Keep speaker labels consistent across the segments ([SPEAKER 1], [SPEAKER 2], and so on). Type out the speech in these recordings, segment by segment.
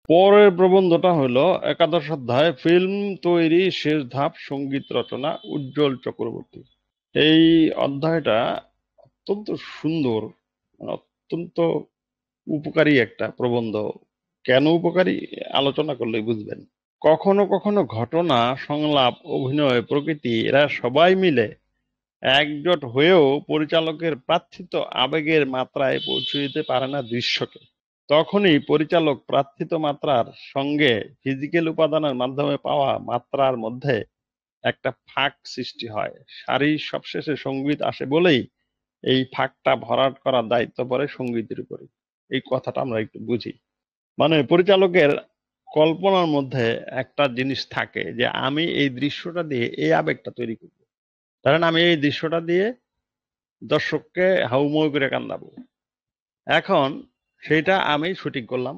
[SPEAKER 1] পরের প্রবন্ধটা হলো একাদশ অধ্যায়, ফিল্ম তৈরি শেষ ধাপ, সঙ্গীত রচনা, উজ্জ্বল চক্রবর্তী। এই অধ্যায়টা অত্যন্ত সুন্দর, অত্যন্ত উপকারী একটা প্রবন্ধ। কেন উপকারী আলোচনা করলেই বুঝবেন। কখনো কখনো ঘটনা, সংলাপ, অভিনয়, প্রকৃতি এরা সবাই মিলে একজোট হয়েও পরিচালকের প্রার্থিত আবেগের মাত্রায় পৌঁছে দিতে পারে না দৃশ্যকে। তখনই পরিচালক প্রার্থিত মাত্রার সঙ্গে ফিজিক্যাল উপাদানের মাধ্যমে পাওয়া মাত্রার মধ্যে একটা ফাঁক সৃষ্টি হয়। সারির সবশেষে সঙ্গীত আসে বলেই এই ফাঁকটা ভরাট করার দায়িত্ব পড়ে সঙ্গীতের উপরে। এই কথাটা আমরা একটু বুঝি। মানে পরিচালকের কল্পনার মধ্যে একটা জিনিস থাকে যে আমি এই দৃশ্যটা দিয়ে এই আবেগটা তৈরি করব। ধরেন আমি এই দৃশ্যটা দিয়ে দর্শককে হাউমাউ করে কান্দাবো। এখন সেটা আমি শুটিং করলাম,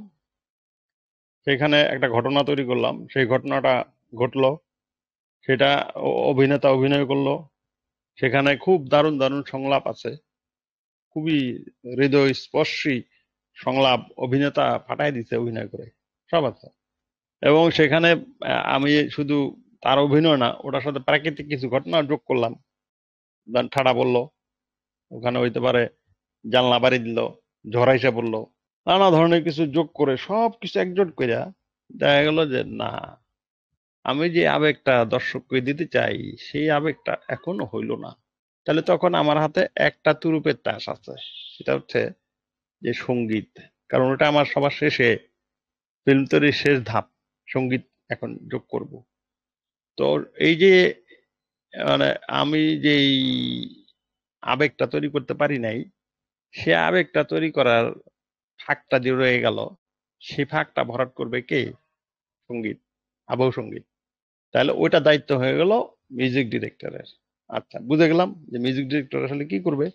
[SPEAKER 1] সেখানে একটা ঘটনা তৈরি করলাম, সেই ঘটনাটা ঘটলো, সেটা অভিনেতা অভিনয় করলো, সেখানে খুব দারুণ দারুণ সংলাপ আছে, খুবই হৃদয়স্পর্শী সংলাপ অভিনেতা ফাটাই দিছে অভিনয় করে, সব আছে। এবং সেখানে আমি শুধু তার অভিনয় না, ওটার সাথে প্রাকৃতিক কিছু ঘটনা যোগ করলাম। ঠাডা বললো, ওখানে হইতে পারে জানলা বাড়ি দিল, ঝড় এসে পড়লো, নানা ধরনের কিছু যোগ করে সব কিছু একজোট কইরা দেখা গেল যে না, আমি যে আবেগটা দর্শককে দিতে চাই সেই আবেগটা এখনো হইল না। তাহলে তখন আমার হাতে একটা তুরুপের তাস আছে, সেটা হচ্ছে যে সঙ্গীত। কারণ ওটা আমার সবার শেষে, ফিল্ম তৈরির শেষ ধাপ, সঙ্গীত এখন যোগ করব। তো এই যে মানে আমি যেই আবেগটা তৈরি করতে পারি নাই, সে আবেগটা তৈরি করার ফাঁকটা যে রয়ে গেল, সেই ফাঁকটা ভরাট করবে কে? সঙ্গীত, আবহ সঙ্গীত। তাহলে ওইটা দায়িত্ব হয়ে গেল মিউজিক ডিরেক্টরের। আচ্ছা, বুঝে গেলাম যে মিউজিক ডিরেক্টর আসলে কি করবে।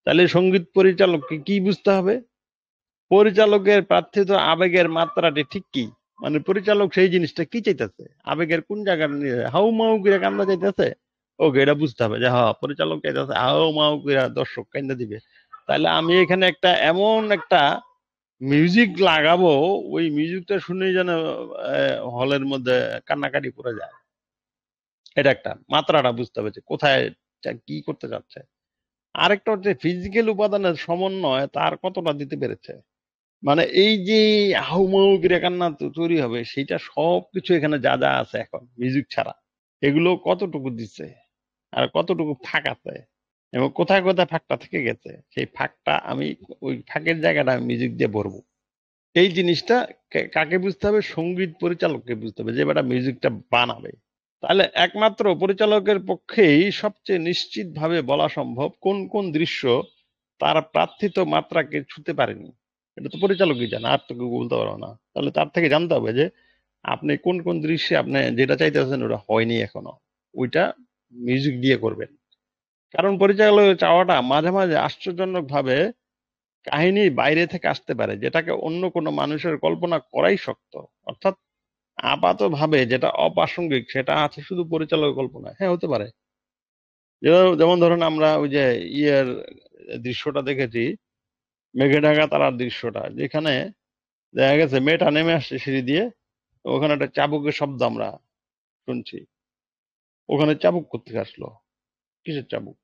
[SPEAKER 1] তাহলে সঙ্গীত পরিচালককে কি বুঝতে হবে? পরিচালকের প্রার্থিত আবেগের মাত্রাটি ঠিক কি, মানে পরিচালক সেই জিনিসটা কি চাইতেছে, আবেগের কোন জায়গাটা নিয়ে হাউ মাউ করে কান্দা চাইতেছে, ওকে এটা বুঝতে হবে যে হ্যাঁ পরিচালক চাইতেছে হাউ মাউ করে দর্শক কান্দা দিবে। তাহলে আমি এখানে একটা এমন একটা মিউজিক লাগাবো, ওই মিউজিকটা শুনেই যেন হলের মধ্যে কান্নাকাটি পড়ে যায়। এটা একটা মাত্রাটা বুঝতে হবে যে কোথায় কি করতে যাচ্ছে। আরেকটা হচ্ছে ফিজিক্যাল উপাদানের সমন্বয় তার কতটা দিতে পেরেছে। মানে এই যে হাউমাউ করে কান্না তৈরি হবে, সেটা সবকিছু এখানে যা যা আছে এখন মিউজিক ছাড়া, এগুলো কতটুকু দিচ্ছে আর কতটুকু ফাঁক আছে, এবং কোথায় কোথায় ফাঁকটা থেকে গেছে, সেই ফাঁকটা আমি, ওই ফাঁকের জায়গাটা আমি মিউজিক দিয়ে ভরবো। এই জিনিসটা কাকে বুঝতে হবে? সঙ্গীত পরিচালককে বুঝতে হবে, যে বেটা মিউজিকটা বানাবে। তাহলে একমাত্র পরিচালকের পক্ষেই সবচেয়ে নিশ্চিতভাবে বলা সম্ভব কোন কোন দৃশ্য তার প্রার্থিত মাত্রাকে ছুঁতে পারেনি। এটা তো পরিচালকই জানে, আর তো কেউ বলতে পারো না। তাহলে তার থেকে জানতে হবে যে আপনি কোন কোন দৃশ্যে আপনি যেটা চাইতেছেন ওটা হয়নি এখনো, ওইটা মিউজিক দিয়ে করবেন। কারণ পরিচালকের চাওয়াটা মাঝে মাঝে আশ্চর্যজনক ভাবে কাহিনীর বাইরে থেকে আসতে পারে, যেটাকে অন্য কোনো মানুষের কল্পনা করাই শক্ত। অর্থাৎ আপাতভাবে যেটা অপ্রাসঙ্গিক সেটা আছে শুধু পরিচালকের কল্পনায়, হ্যাঁ হতে পারে। যেমন ধরুন আমরা ওই যে ইয়ের দৃশ্যটা দেখেছি, মেঘে ঢাকা তারার দৃশ্যটা, যেখানে দেখা গেছে মেয়েটা নেমে আসছে সিঁড়ি দিয়ে, ওখানে একটা চাবুকের শব্দ আমরা শুনছি। ওখানে চাবুক কোত্থেকে আসলো? কিসের চাবুক?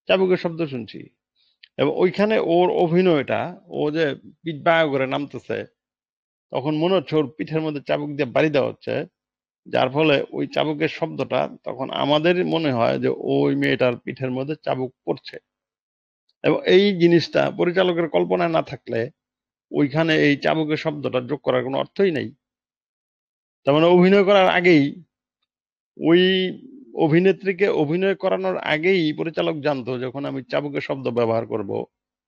[SPEAKER 1] চাবুকের শব্দ শুনছি। এবং ওইখানে ওর অভিনয়টা, ও যে পিঠ বাঁকা করে নামতেছে, তখন মনে হচ্ছে ওর পিঠের মধ্যে চাবুক দিয়ে বাড়ি দেওয়া হচ্ছে, যার ফলে ওই চাবুকের শব্দটা তখন আমাদের মনে হয় যে ওই মেয়েটার পিঠের মধ্যে চাবুক পড়ছে। এবং এই জিনিসটা পরিচালকের কল্পনায় না থাকলে ওইখানে এই চাবুকের শব্দটা যোগ করার কোনো অর্থই নেই। তার মানে অভিনয় করার আগেই, ওই অভিনেত্রীকে অভিনয় করানোর আগেই পরিচালক জানতো যখন আমি চাবুকের শব্দ ব্যবহার করব,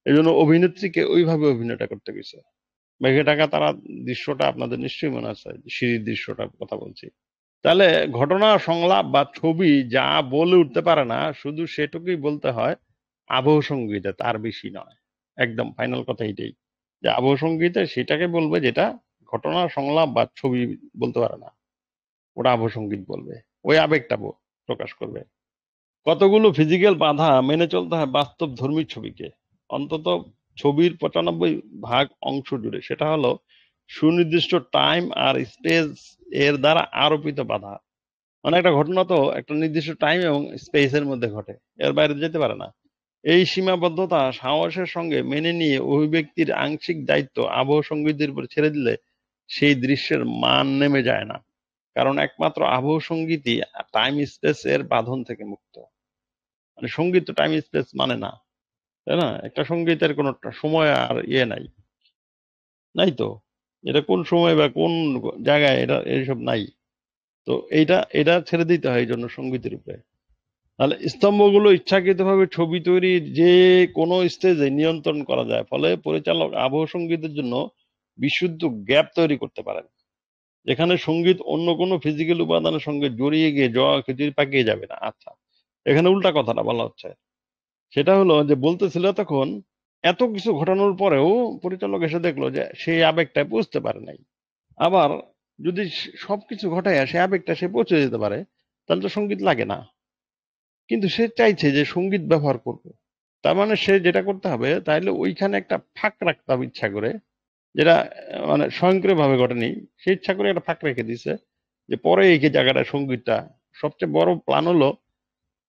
[SPEAKER 1] এই জন্য অভিনেত্রীকে ওইভাবে অভিনয়টা করতে গেছে। মেঘে ঢাকা তারা দৃশ্যটা আপনাদের নিশ্চয়ই মনে আছে, সিঁড়ির দৃশ্যটার কথা বলছি। তাহলে ঘটনা, সংলাপ বা ছবি যা বলে উঠতে পারে না, শুধু সেটুকুই বলতে হয় আবহ সঙ্গীতে, তার বেশি নয়। একদম ফাইনাল কথা এটাই, যে আবহ সঙ্গীতে সেটাকে বলবে যেটা ঘটনা, সংলাপ বা ছবি বলতে পারে না, ওটা আবহ সঙ্গীত বলবে, ওই আবেগটা প্রকাশ করবে। কতগুলো ফিজিক্যাল বাধা মেনে চলতে হয় বাস্তব ধর্মী ছবিকে, অন্তত ছবির ৯৫ ভাগ অংশ জুড়ে। সেটা হলো সুনির্দিষ্ট টাইম আর স্পেস এর দ্বারা আরোপিত বাধা। মানে একটা ঘটনা তো একটা নির্দিষ্ট টাইম এবং স্পেসের মধ্যে ঘটে, এর বাইরে যেতে পারে না। এই সীমাবদ্ধতা সাহসের সঙ্গে মেনে নিয়ে অভিব্যক্তির আংশিক দায়িত্ব আবহ সঙ্গীতের উপর ছেড়ে দিলে সেই দৃশ্যের মান নেমে যায় না, কারণ একমাত্র আবহ সঙ্গীতই টাইম স্পেস এর বাঁধন থেকে মুক্ত। মানে সঙ্গীত তো টাইম স্পেস মানে না, তাই না? একটা সঙ্গীতের কোনো সময় আর নাই, নাই তো। এটা কোন সময় বা কোন জায়গায় এটা এইসব নাই। তো এইটা এটা ছেড়ে দিতে হয় এই জন্য সঙ্গীতের উপরে। তাহলে স্তম্ভগুলো ইচ্ছাকৃতভাবে ছবি তৈরির যে কোনো স্টেজে নিয়ন্ত্রণ করা যায়, ফলে পরিচালক আবহ সঙ্গীতের জন্য বিশুদ্ধ গ্যাপ তৈরি করতে পারেন, যেখানে সঙ্গীত অন্য কোনো ফিজিক্যাল উপাদানের সঙ্গে জড়িয়ে গিয়ে জয়া খিচুড়ি পাকিয়ে যাবে না। আচ্ছা, এখানে উল্টা কথাটা বলা হচ্ছে। সেটা হলো যে বলতেছিল তখন এত কিছু ঘটানোর পরেও পরিচালক এসে দেখলো যে সেই আবেগটা পৌঁছতে পারে নাই। আবার যদি সবকিছু ঘটায় সে আবেগটা সে পৌঁছে যেতে পারে, তাহলে তো সঙ্গীত লাগে না। কিন্তু সে চাইছে যে সঙ্গীত ব্যবহার করবে। তার মানে সে যেটা করতে হবে, তাইলে ওইখানে একটা ফাঁক রাখতে হবে ইচ্ছা করে, যেটা মানে স্বয়ংক্রিয়ভাবে ঘটেনি। সে ইচ্ছা করে একটা ফাঁক রেখে দিছে যে পরে এই যে জায়গাটায় সঙ্গীতটা। সবচেয়ে বড় প্ল্যান হলো,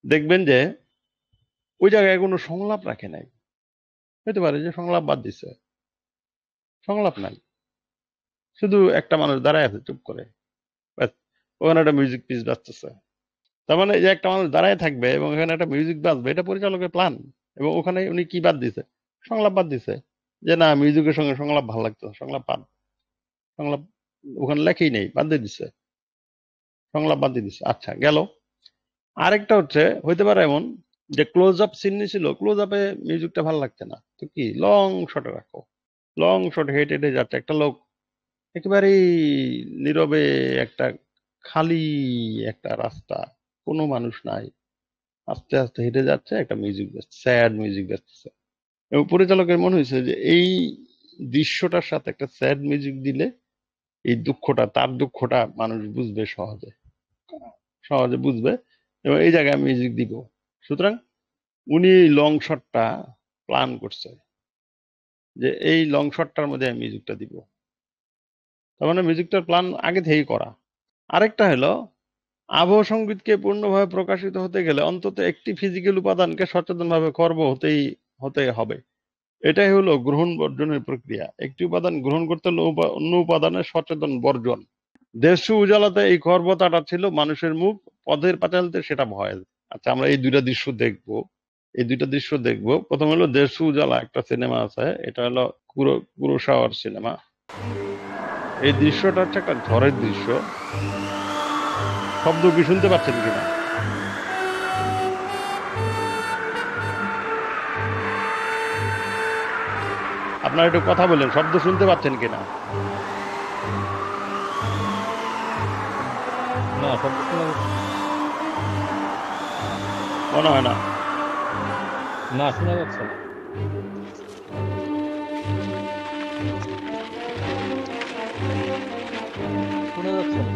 [SPEAKER 1] দেখবেন যে ওই জায়গায় কোনো সংলাপ রাখে নাই। হতে পারে যে সংলাপ বাদ দিছে, সংলাপ নাই, শুধু একটা মানুষ দাঁড়ায় আছে চুপ করে, ব্যাস। ওখানে একটা মিউজিক পিস বাজতেছে। তার মানে এই যে একটা মানুষ দাঁড়ায় থাকবে এবং এখানে একটা মিউজিক বাজবে, এটা পরিচালকের প্ল্যান। এবং ওখানে উনি কি বাদ দিছে? সংলাপ বাদ দিছে। যে না, মিউজিকের সঙ্গে সংলাপ ভালো লাগতো, সংলাপ বাদ। সংলাপ ওখানে লেখেই নেই, বাদ দিয়ে দিছে, সংলাপ বাদ দিয়ে দিছে। আচ্ছা, গেল। আরেকটা হচ্ছে, হইতে পারে এমন যে ক্লোজ আপ সিন ছিল, ক্লোজ আপে মিউজিকটা ভালো লাগছে না, তো কি লং শটে রাখো। লং শট হেঁটে হেঁটে যাচ্ছে একটা লোক, একেবারেই নীরবে, একটা খালি একটা রাস্তা, কোনো মানুষ নাই, আস্তে আস্তে হেঁটে যাচ্ছে, একটা মিউজিক বাজছে, স্যাড মিউজিক বাজতেছে। এবং পরিচালকের মনে হয়েছে যে এই দৃশ্যটার সাথে একটা স্যাড মিউজিক দিলে এই দুঃখটা, তার দুঃখটা মানুষ বুঝবে সহজে, সহজে বুঝবে, এবং এই জায়গায় মিউজিক দিব। সুতরাং উনি লং শটটা প্ল্যান করছে যে এই লং শটটার মধ্যে আমি মিউজিকটা দিব। তার মানে মিউজিকটার প্ল্যান আগে থেকেই করা। আরেকটা হলো, আবহ সঙ্গীতকে পূর্ণভাবে প্রকাশিত হতে গেলে অন্তত একটি ফিজিক্যাল উপাদানকে সচেতনভাবে খর্ব হতে হবে। এটাই হলো গ্রহণ বর্জনের প্রক্রিয়া। একটি উপাদান গ্রহণ করতে হলে অন্য উপাদানের সচেতন বর্জন। দেশু উজালাতে এই খর্বতাটা ছিল মানুষের মুখ, পথের পাঁচালীতে সেটা ভয়েস। আচ্ছা, আমরা এই দুইটা দৃশ্য দেখবো, এই দুইটা দৃশ্য দেখবো। প্রথম হলো দেশু উজালা, একটা সিনেমা আছে, এটা হলো কুরোসাওয়ার সিনেমা। এই দৃশ্যটা হচ্ছে একটা ঝড়ের দৃশ্য। শব্দ কি শুনতে পাচ্ছেন কিনা? আপনারা একটু কথা বলেন, শব্দ শুনতে পাচ্ছেন কিনা?
[SPEAKER 2] না, শব্দ শোনা যাচ্ছে
[SPEAKER 1] মনে হয় না।
[SPEAKER 2] না, শোনা যাচ্ছে না, শোনা যাচ্ছে না।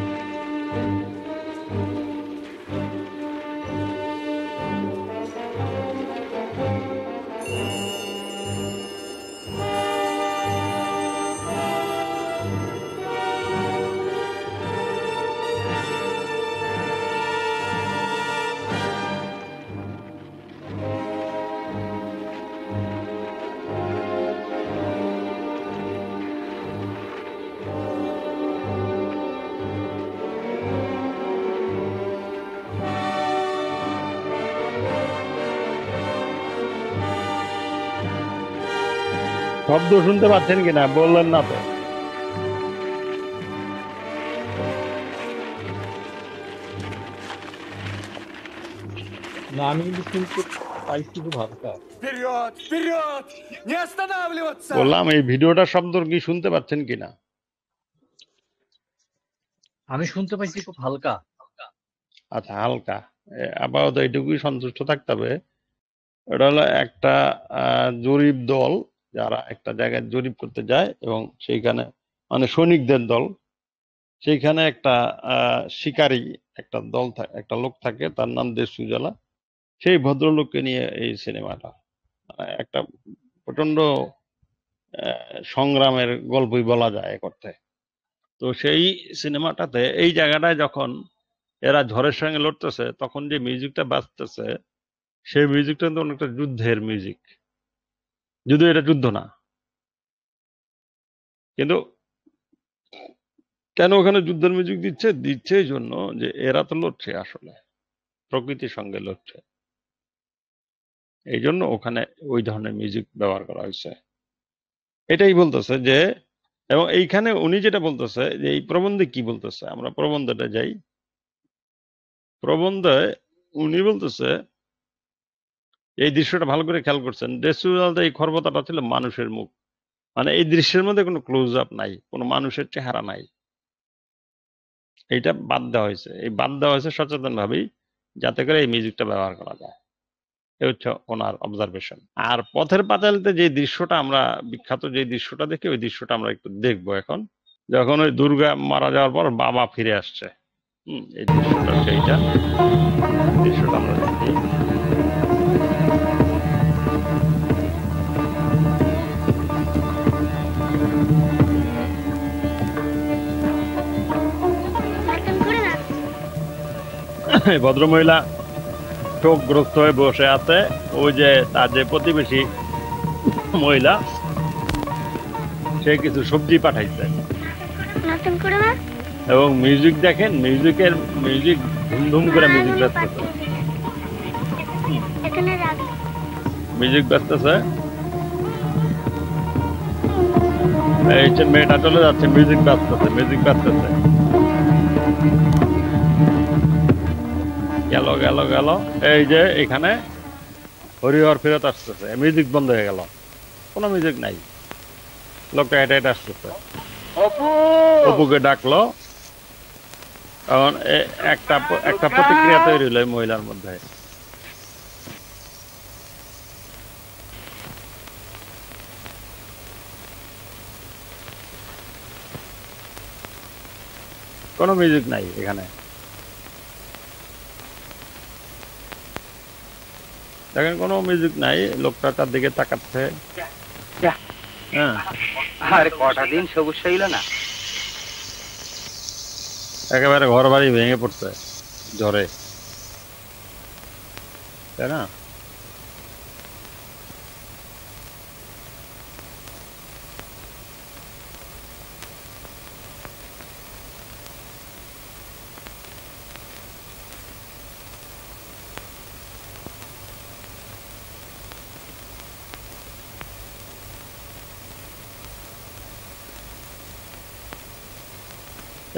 [SPEAKER 1] শব্দ শুনতে পাচ্ছেন কিনা বললেন না তো।
[SPEAKER 2] না, আমি কিন্তু শুনতে পাইছি খুব হালকা।
[SPEAKER 3] Вперед! Вперед! Не останавливаться!
[SPEAKER 1] বললাম এই ভিডিওটার শব্দ কি শুনতে পাচ্ছেন কিনা?
[SPEAKER 2] আমি শুনতে পাইছি খুব হালকা।
[SPEAKER 1] আচ্ছা, হালকা। আপাতত এইটুকুই সন্তুষ্ট থাকতে হবে। এটা হলো একটা জরিপ দল, যারা একটা জায়গায় জরিপ করতে যায় এবং সেইখানে, মানে সৈনিকদের দল, সেইখানে একটা শিকারী একটা দল থাকে, একটা লোক থাকে, তার নাম দেশউজালা। সেই ভদ্রলোককে নিয়ে এই সিনেমাটা। একটা প্রচন্ড সংগ্রামের গল্পই বলা যায় এক অর্থে। তো সেই সিনেমাটাতে এই জায়গাটায় যখন এরা ঝড়ের সঙ্গে লড়তেছে তখন যে মিউজিকটা বাজতেছে সেই মিউজিকটা কিন্তু অনেকটা যুদ্ধের মিউজিক, যদিও এটা যুদ্ধ না। কিন্তু কেন ওখানে যুদ্ধের মিউজিক দিচ্ছে? দিচ্ছে এই জন্য যে এরা তো লড়ছে, আসলে প্রকৃতির সঙ্গে লড়ছে, এই জন্য ওখানে ওই ধরনের মিউজিক ব্যবহার করা হয়েছে। এটাই বলতেছে যে, এবং এইখানে উনি যেটা বলতেছে যে এই প্রবন্ধে কি বলতেছে, আমরা প্রবন্ধটা যাই। প্রবন্ধে উনি বলতেছে, এই দৃশ্যটা ভালো করে খেয়াল করছেন, ডেসুয়ালতে এই খর্বতাটা ছিল মানুষের মুখ, মানে এই দৃশ্যের মধ্যে কোনো ক্লোজ আপ নাই, কোনো মানুষের চেহারা নাই, এইটা বাদ দেওয়া হয়েছে। এই বাদ দেওয়া হয়েছে সচেতন ভাবেই, যাতে করে এই মিউজিকটা ব্যবহার করা যায়। এ হচ্ছে ওনার অবজারভেশন। আর পথের পাঁচালীতে যে দৃশ্যটা আমরা বিখ্যাত, যে দৃশ্যটা দেখি, ওই দৃশ্যটা আমরা একটু দেখবো এখন, যখন ওই দুর্গা মারা যাওয়ার পর বাবা ফিরে আসছে। এই দৃশ্যটা সেইটা, দৃশ্যটা আমরা দেখি। ভদ্রমহিলা শোকগ্রস্ত হয়ে বসে আছে, ওই যে তার যে প্রতিবেশী মহিলা, সে কিছু সবজি পাঠাইছে, এবং মিউজিক দেখেন, মিউজিক ধুমধুম করে মিউজিক বাজতেছে, মিউজিক বাজতেছে। এই যে মেয়েটা চলে যাচ্ছে, মিউজিক বাজতেছে, গেল গেল গেল। এই যে এখানে হরিহর ফেরত আসতেছে, মিউজিক বন্ধ হয়ে গেল, কোনো মিউজিক নাই, লোকটা হেঁটে হেঁটে আসতেছে, অপুকে ডাকলো। এখন একটা প্রতিক্রিয়া তৈরি হলো এই মহিলার মধ্যে। কোনো মিউজিক নাই এখানে, দেখেন কোনো মিউজিক নাই, লোকটা তার দিকে তাকাচ্ছে। হ্যাঁ,
[SPEAKER 4] আর কটা দিন সবুজ হইল না,
[SPEAKER 1] একেবারে ঘর বাড়ি ভেঙে পড়ছে ঝড়ে, তাই না?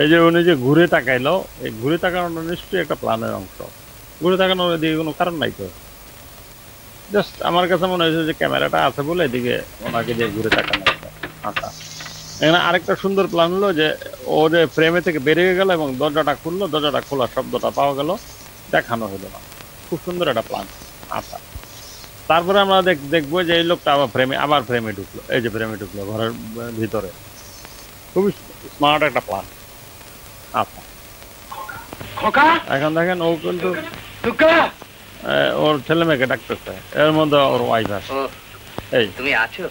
[SPEAKER 1] এই যে উনি যে ঘুরে তাকাইলো, এই ঘুরে তাকানোটা নিশ্চয়ই একটা প্ল্যানের অংশ। ঘুরে তাকানোর এদিকে কোনো কারণ নাই তো, জাস্ট আমার কাছে মনে হয়েছে যে ক্যামেরাটা আছে বলে এদিকে ওনাকে দিয়ে ঘুরে তাকানো হয়েছে। আচ্ছা, এখানে আরেকটা সুন্দর প্ল্যান হলো যে ও যে ফ্রেমে থেকে বেরিয়ে গেল এবং দরজাটা খুললো, দরজাটা খোলার শব্দটা পাওয়া গেল, দেখানো হলো না। খুব সুন্দর একটা প্ল্যান। আচ্ছা, তারপরে আমরা দেখবো যে এই লোকটা আবার ফ্রেমে ঢুকলো, এই যে ফ্রেমে ঢুকলো ঘরের ভিতরে, খুবই স্মার্ট একটা প্ল্যান। আচ্ছা, এখন দেখেন ও কিন্তু ওর ছেলে মেয়েকে ডাকতেছে, এর মধ্যে ওর ওয়াইফ আছে। এই
[SPEAKER 4] তুমি আছো?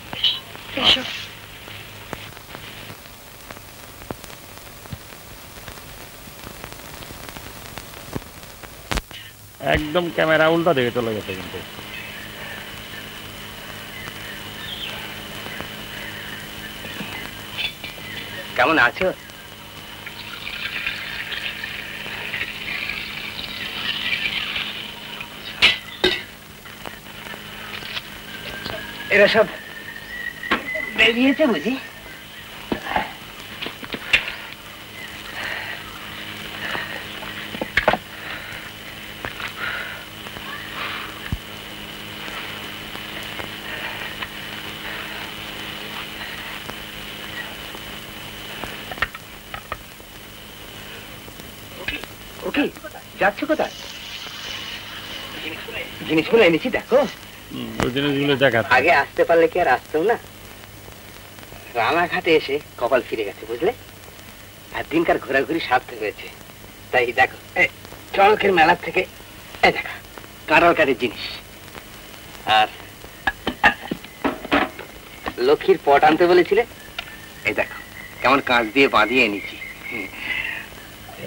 [SPEAKER 1] একদম ক্যামেরা উল্টা দিকে চলে গেছে কিন্তু।
[SPEAKER 4] কেমন আছো? এরা সব বেরিয়েছে বুঝি? ওকে, যাচ্ছ কোথায়? জিনিসগুলো এনেছি দেখো।
[SPEAKER 1] ওই জিনিসগুলো দেখাচ্ছে।
[SPEAKER 4] আগে আসতে পারলে কি আর আসতাম না? রানাঘাটে এসে কপাল ফিরে গেছে বুঝলে, আর দিনকার ঘোরাঘুরি সার্থক হয়েছে। তাই দেখো, চড়কের মেলার থেকে দেখা কাটার কাঠের জিনিস, আর লক্ষ্মীর পট আনতে বলেছিলে, এই দেখো কেমন কাঁচ দিয়ে বাঁধিয়ে এনেছি।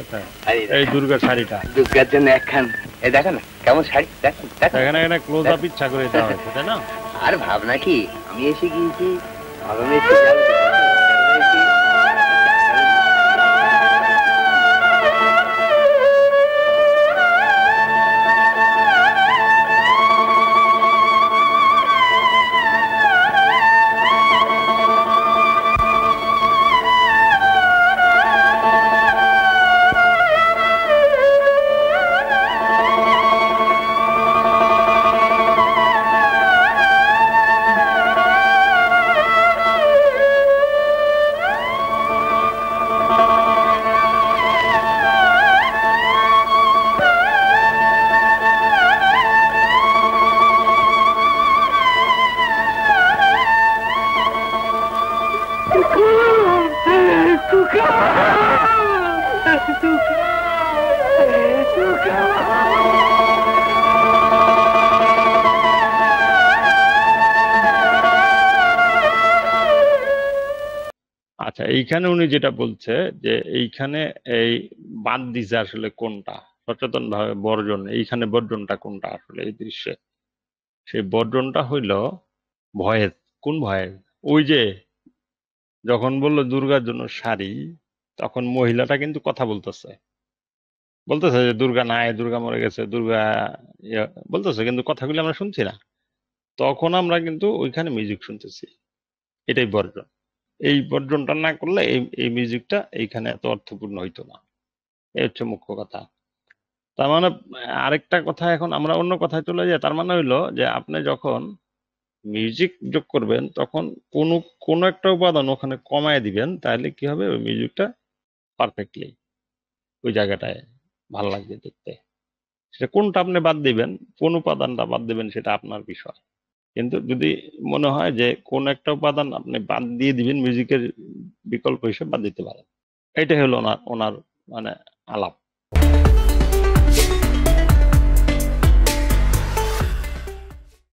[SPEAKER 1] আচ্ছা,
[SPEAKER 4] আর এই
[SPEAKER 1] এই
[SPEAKER 4] দেখো,
[SPEAKER 1] দুর্গার শাড়িটা
[SPEAKER 4] দুর্গার জন্য একখান, এই দেখো না কেমন শাড়ি, দেখো দেখো।
[SPEAKER 1] এখানে এখানে ক্লোজ আপ ইচ্ছা করে দেওয়া হয়েছে, তাই না?
[SPEAKER 4] আর ভাবনা কি, আমি এসে গিয়েছি গরমে একটু জল দিতে, গরমে একটু-
[SPEAKER 1] আচ্ছা, এইখানে উনি যেটা বলছে যে এইখানে এই বাদ দিছে আসলে কোনটা, সচেতন ভাবে বর্জন, এইখানে বর্জনটা কোনটা আসলে এই দৃশ্যে? সেই বর্জনটা হইল ভয়েস। কোন ভয়েস? ওই যে যখন বললো দুর্গার জন্য শাড়ি, তখন মহিলাটা কিন্তু কথা বলতেছে, বলতেছে যে দুর্গা নাই, দুর্গা মরে গেছে, দুর্গা বলতেছে, কিন্তু কথাগুলো আমরা শুনছি না। তখন আমরা কিন্তু ওইখানে মিউজিক শুনতেছি। এটাই বর্জন। এই বর্জনটা না করলে এই এই মিউজিকটা এইখানে এত অর্থপূর্ণ হইতো না। এই হচ্ছে মুখ্য কথা। তার মানে আরেকটা কথা, এখন আমরা অন্য কথায় চলে যাই। তার মানে হইলো যে আপনি যখন মিউজিক যোগ করবেন তখন কোনো কোনো একটা উপাদান ওখানে কমায় দিবেন, তাহলে কি হবে, ওই মিউজিকটা পারফেক্টলি ওই জায়গাটায় ভালো লাগবে দেখতে। সেটা কোনটা আপনি বাদ দিবেন, কোন উপাদানটা বাদ দিবেন, সেটা আপনার বিষয়। কিন্তু যদি মনে হয় যে কোন একটা উপাদান আপনি বাদ দিয়ে দিবেন, মিউজিকের বিকল্প হিসেবে বাদ দিতে পারেন। এটাই হলো ওনার ওনার মানে আলাপ।